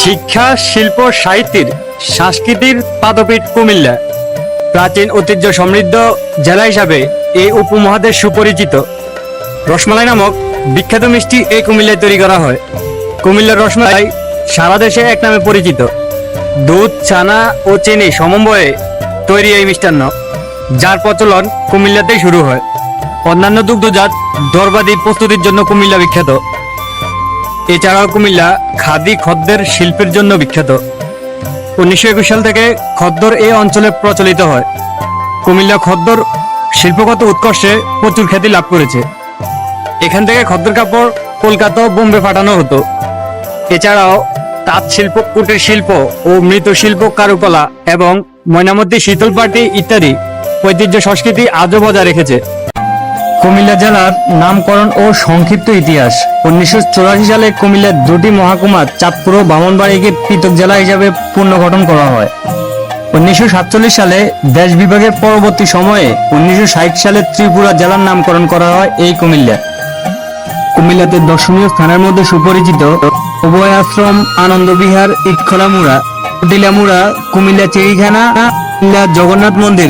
শিক্ষা, শিল্প, সাহিত্যের সংস্কৃতির পাদপীঠ কুমিল্লা। প্রাচীন ঐতিহ্য সমৃদ্ধ জেলা হিসাবে এই উপমহাদেশ সুপরিচিত। রসমালাই নামক বিখ্যাত মিষ্টি এই কুমিল্লায় তৈরি করা হয়। কুমিল্লার রসমালাই সারা দেশে এক নামে পরিচিত। দুধ, ছানা ও চিনি সমন্বয়ে তৈরি এই মিষ্টান্ন, যার প্রচলন কুমিল্লাতেই শুরু হয়। অন্যান্য দুগ্ধজাত দরবাদি প্রস্তুতির জন্য কুমিল্লা বিখ্যাত। এছাড়াও কুমিল্লা খাদি খদ্দের শিল্পের জন্য বিখ্যাত। 1921 সাল থেকে খদ্দর এই অঞ্চলে প্রচলিত হয়। কুমিল্লা খদ্দর শিল্পগত উৎকর্ষে প্রচুর খ্যাতি লাভ করেছে। এখান থেকে খদ্দর কাপড় কলকাতা ও বোম্বে পাঠানো হতো। এছাড়াও তাঁত শিল্প, কুটির শিল্প ও মৃৎশিল্প, কারুকলা এবং ময়নামতি, শীতলপাটি ইত্যাদি ঐতিহ্য সংস্কৃতি আজও বজায় রেখেছে। কুমিল্লা জেলার নামকরণ ও সংক্ষিপ্ত ইতিহাস। 1984 সালে কুমিল্লার দুটি মহকুমা চাঁদপুর ও ব্রাহ্মণবাড়িয়াকে পৃথক জেলা হিসাবে পুনর্গঠন করা হয়। 1947 সালে দেশ বিভাগের পরবর্তী সময়ে 1960 সালে ত্রিপুরা জেলার নামকরণ করা হয় এই কুমিল্লা। কুমিল্লাতে দর্শনীয় স্থানের মধ্যে সুপরিচিত অভয় আশ্রম, আনন্দ বিহার, ইটখোলা মুড়া, কুটিলা মুড়া, কুমিল্লা চিড়িয়াখানা, কুমিল্লা জগন্নাথ মন্দির,